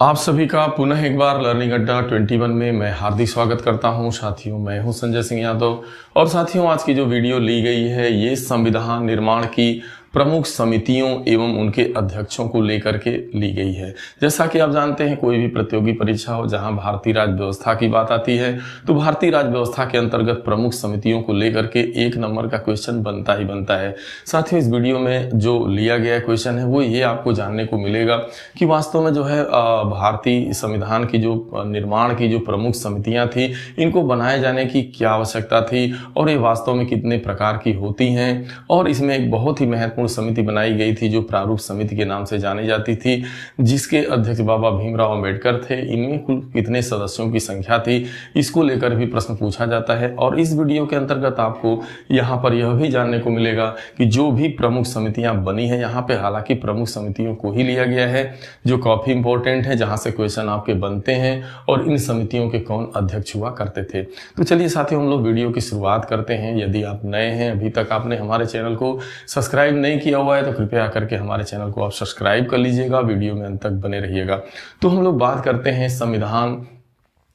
आप सभी का पुनः एक बार लर्निंग अड्डा 21 में मैं हार्दिक स्वागत करता हूं। साथियों, मैं हूं संजय सिंह यादव और साथियों, आज की जो वीडियो ली गई है ये संविधान निर्माण की प्रमुख समितियों एवं उनके अध्यक्षों को लेकर के ली गई है। जैसा कि आप जानते हैं, कोई भी प्रतियोगी परीक्षा हो जहां भारतीय राज्य व्यवस्था की बात आती है तो भारतीय राज्य व्यवस्था के अंतर्गत प्रमुख समितियों को लेकर के एक नंबर का क्वेश्चन बनता ही बनता है। साथियों, इस वीडियो में जो लिया गया क्वेश्चन है वो ये आपको जानने को मिलेगा कि वास्तव में जो है भारतीय संविधान की जो निर्माण की जो प्रमुख समितियां थी, इनको बनाए जाने की क्या आवश्यकता थी और ये वास्तव में कितने प्रकार की होती हैं। और इसमें एक बहुत ही महत्वपूर्ण समिति बनाई गई थी जो प्रारूप समिति के नाम से जानी जाती थी, जिसके अध्यक्ष बाबा भीमराव अंबेडकर थे। इनमें कुल कितने सदस्यों की संख्या थी, इसको लेकर भी प्रश्न पूछा जाता है। और इस वीडियो के अंतर्गत आपको यहाँ पर यह भी जानने को मिलेगा कि जो भी प्रमुख समितियां बनी है, यहाँ पे हालांकि प्रमुख समितियों को ही लिया गया है जो काफी इंपॉर्टेंट है, जहां से क्वेश्चन आपके बनते हैं और इन समितियों के कौन अध्यक्ष हुआ करते थे। तो चलिए साथियों, हम लोग वीडियो की शुरुआत करते हैं। यदि आप नए हैं, अभी तक आपने हमारे चैनल को सब्सक्राइब नहीं किया हुआ है तो कृपया करके हमारे चैनल को आप सब्सक्राइब कर लीजिएगा, वीडियो में अंत तक बने रहिएगा। तो हम लोग बात करते हैं संविधान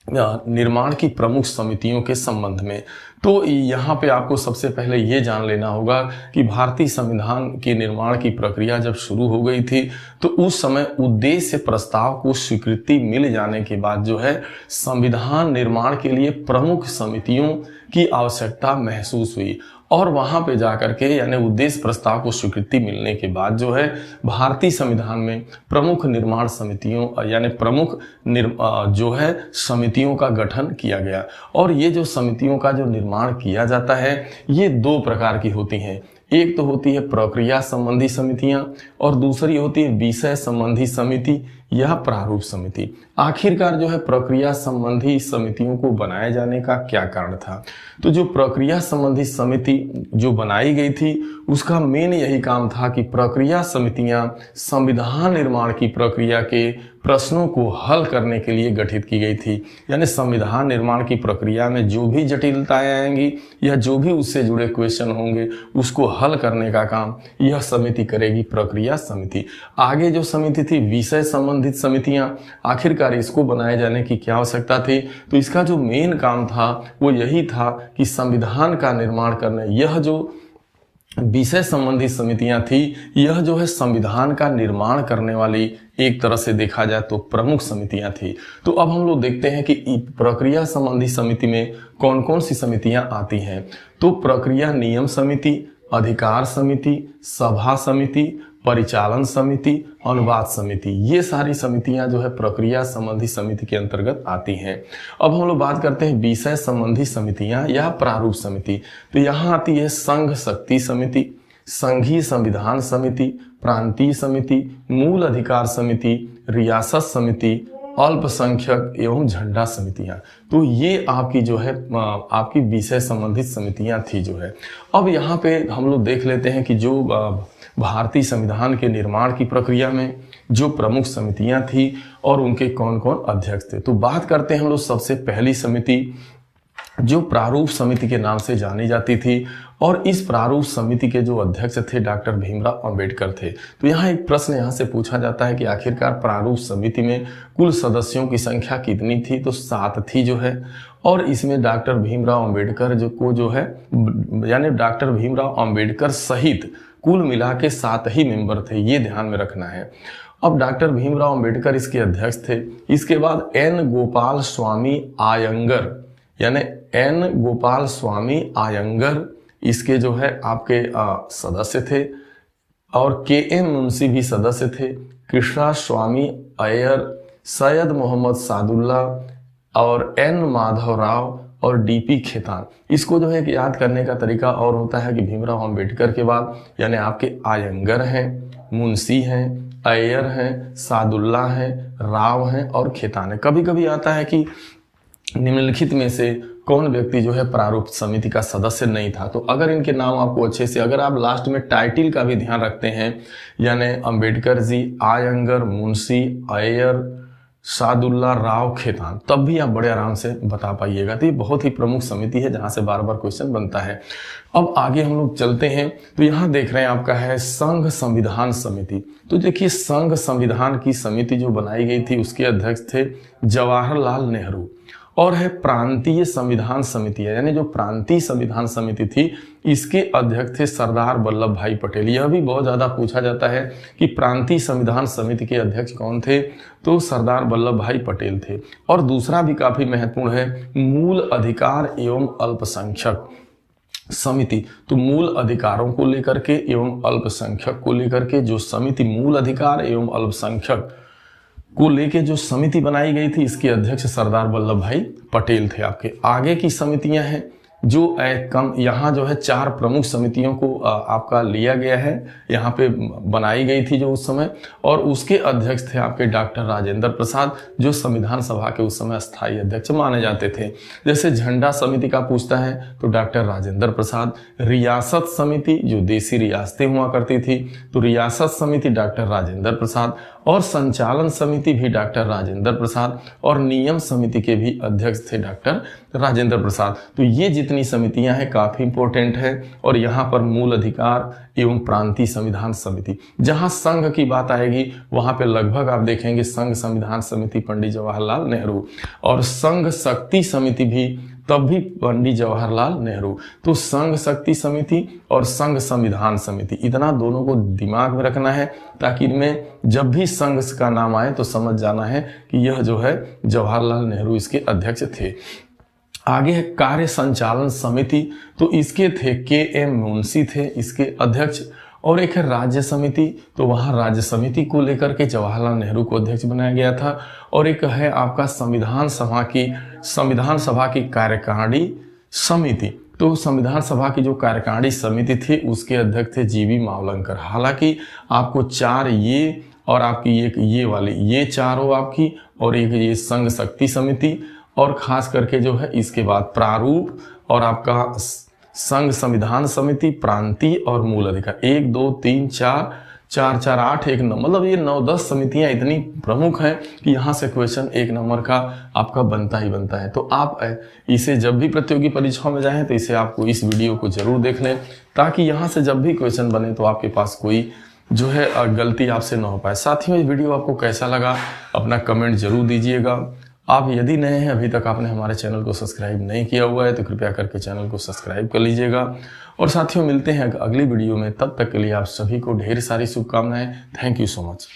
निर्माण की प्रमुख समितियों के संबंध में। तो यहाँ पे आपको सबसे पहले ये जान लेना होगा कि भारतीय संविधान के निर्माण की प्रक्रिया जब शुरू हो गई थी तो उस समय उद्देश्य प्रस्ताव को स्वीकृति मिल जाने के बाद जो है संविधान निर्माण के लिए प्रमुख समितियों की आवश्यकता महसूस हुई। और वहां पे जाकर के यानी उद्देश्य प्रस्ताव को स्वीकृति मिलने के बाद जो है भारतीय संविधान में प्रमुख निर्माण समितियों यानी प्रमुख जो है समितियों का गठन किया गया। और ये जो समितियों का जो निर्माण किया जाता है ये दो प्रकार की होती हैं। एक तो होती है प्रक्रिया संबंधी समितियां और दूसरी होती है विषय संबंधी समिति या प्रारूप समिति। आखिरकार जो है प्रक्रिया संबंधी समितियों को बनाए जाने का क्या कारण था? तो जो प्रक्रिया संबंधी समिति जो बनाई गई थी उसका मेन यही काम था कि प्रक्रिया समितियां संविधान निर्माण की प्रक्रिया के प्रश्नों को हल करने के लिए गठित की गई थी। यानी संविधान निर्माण की प्रक्रिया में जो भी जटिलताएं आएंगी या जो भी उससे जुड़े क्वेश्चन होंगे उसको हल करने का काम यह समिति करेगी, प्रक्रिया समिति। आगे जो समिति थी विषय संबंधित समितियां, आखिरकार इसको बनाए जाने की क्या आवश्यकता थी? तो इसका जो मेन काम था वो यही था कि संविधान का निर्माण करना। यह जो विषय संबंधी समितियां थी यह जो है संविधान का निर्माण करने वाली एक तरह से देखा जाए तो प्रमुख समितियां थी। तो अब हम लोग देखते हैं कि प्रक्रिया संबंधी समिति में कौन कौन सी समितियां आती हैं। तो प्रक्रिया नियम समिति, अधिकार समिति, सभा समिति, परिचालन समिति, अनुवाद समिति, ये सारी समितियां जो है प्रक्रिया संबंधी समिति के अंतर्गत आती हैं। अब हम लोग बात करते हैं विषय संबंधी समितियां या प्रारूप समिति। तो यहाँ आती है संघ शक्ति समिति, संघीय संविधान समिति, प्रांतीय समिति, मूल अधिकार समिति, रियासत समिति, अल्पसंख्यक एवं झंडा समितियां। तो ये आपकी जो है आपकी विषय संबंधित समितियां थी जो है। अब यहाँ पे हम लोग देख लेते हैं कि जो भारतीय संविधान के निर्माण की प्रक्रिया में जो प्रमुख समितियां थी और उनके कौन कौन अध्यक्ष थे। तो बात करते हैं हम लोग सबसे पहली समिति जो प्रारूप समिति के नाम से जानी जाती थी। और इस प्रारूप समिति के जो अध्यक्ष थे डॉक्टर भीमराव अंबेडकर थे। तो यहाँ एक प्रश्न यहाँ से पूछा जाता है कि आखिरकार प्रारूप समिति में कुल सदस्यों की संख्या कितनी थी? तो 7 थी जो है। और इसमें डॉक्टर भीमराव अंबेडकर जो है यानी डॉक्टर भीमराव अंबेडकर सहित कुल मिला के 7 ही मेंबर थे, ये ध्यान में रखना है। अब डॉक्टर भीमराव अंबेडकर इसके अध्यक्ष थे। इसके बाद एन गोपाल स्वामी आयंगर यानी एन गोपाल स्वामी आयंगर इसके जो है आपके सदस्य थे। और के एम मुंशी भी सदस्य थे। कृष्णा स्वामी अय्यर, सैयद मोहम्मद सादुल्ला और एन माधव राव और डीपी खेतान। इसको जो है कि याद करने का तरीका और होता है कि भीमराव अंबेडकर के बाद यानी आपके आयंगर हैं, मुंशी हैं, अय्यर हैं, सादुल्ला हैं, राव हैं और खेतान है। कभी कभी आता है कि निम्नलिखित में से कौन व्यक्ति जो है प्रारूप समिति का सदस्य नहीं था। तो अगर इनके नाम आपको अच्छे से, अगर आप लास्ट में टाइटल का भी ध्यान रखते हैं यानी अंबेडकर जी, आयंगर, मुंशी, अय्यर, सादुल्ला राव खेतान, तब भी आप बड़े आराम से बता पाइएगा। तो ये बहुत ही प्रमुख समिति है जहां से बार बार क्वेश्चन बनता है। अब आगे हम लोग चलते हैं, तो यहाँ देख रहे हैं आपका है संघ संविधान समिति। तो देखिए संघ संविधान की समिति जो बनाई गई थी उसके अध्यक्ष थे जवाहरलाल नेहरू, और है प्रांतीय संविधान समिति है, यानी जो प्रांतीय संविधान समिति थी इसके अध्यक्ष थे सरदार वल्लभ भाई पटेल। यह भी बहुत ज्यादा पूछा जाता है कि प्रांतीय संविधान समिति के अध्यक्ष कौन थे, तो सरदार वल्लभ भाई पटेल थे। और दूसरा भी काफी महत्वपूर्ण है मूल अधिकार एवं अल्पसंख्यक समिति। तो मूल अधिकारों को लेकर के एवं अल्पसंख्यक को लेकर के जो समिति, मूल अधिकार एवं अल्पसंख्यक को लेके जो समिति बनाई गई थी, इसके अध्यक्ष सरदार वल्लभ भाई पटेल थे। आपके आगे की समितियां हैं जो यहाँ जो है 4 प्रमुख समितियों को आपका लिया गया है, यहाँ पे बनाई गई थी जो उस समय, और उसके अध्यक्ष थे आपके डॉक्टर राजेंद्र प्रसाद, जो संविधान सभा के उस समय स्थायी अध्यक्ष माने जाते थे। जैसे झंडा समिति का पूछता है तो डॉक्टर राजेंद्र प्रसाद, रियासत समिति जो देसी रियासतें हुआ करती थी तो रियासत समिति डॉक्टर राजेंद्र प्रसाद, और संचालन समिति भी डॉक्टर राजेंद्र प्रसाद, और नियम समिति के भी अध्यक्ष थे डॉक्टर राजेंद्र प्रसाद। तो ये जितनी समितियां हैं काफी इंपॉर्टेंट है। और यहाँ पर मूल अधिकार एवं प्रांतीय संविधान समिति, जहां संघ की बात आएगी वहां पे लगभग आप देखेंगे संघ संविधान समिति पंडित जवाहरलाल नेहरू, और संघ शक्ति समिति भी तब भी पंडित जवाहरलाल नेहरू। तो संघ शक्ति समिति और संघ संविधान समिति, इतना दोनों को दिमाग में रखना है ताकि इनमें जब भी संघ का नाम आए तो समझ जाना है कि यह जो है जवाहरलाल नेहरू इसके अध्यक्ष थे। आगे है कार्य संचालन समिति, तो इसके थे के.एम. मुंशी थे इसके अध्यक्ष, और एक है राज्य समिति, तो वहां राज्य समिति को लेकर के जवाहरलाल नेहरू को अध्यक्ष बनाया गया था। और एक है आपका संविधान सभा की कार्यकारिणी समिति, तो संविधान सभा की जो कार्यकारिणी समिति थी उसके अध्यक्ष थे जी.वी. मावलंकर। हालांकि आपको 4 ये और आपकी एक ये वाली, ये 4 हो आपकी, और एक ये संघ शक्ति समिति, और खास करके जो है इसके बाद प्रारूप और आपका संघ संविधान समिति, प्रांतीय और मूल अधिकार, 1 2 3 4 4 4 8 1 9, मतलब ये 9-10 समितियां इतनी प्रमुख हैं कि यहाँ से क्वेश्चन 1 नंबर का आपका बनता ही बनता है। तो आप इसे जब भी प्रतियोगी परीक्षाओं में जाएं तो इसे आपको इस वीडियो को जरूर देख लें, ताकि यहाँ से जब भी क्वेश्चन बने तो आपके पास कोई जो है गलती आपसे ना हो पाए। साथियों ये वीडियो आपको कैसा लगा अपना कमेंट जरूर दीजिएगा। आप यदि नए हैं, अभी तक आपने हमारे चैनल को सब्सक्राइब नहीं किया हुआ है तो कृपया करके चैनल को सब्सक्राइब कर लीजिएगा। और साथियों मिलते हैं अगली वीडियो में, तब तक के लिए आप सभी को ढेर सारी शुभकामनाएं। Thank you so much.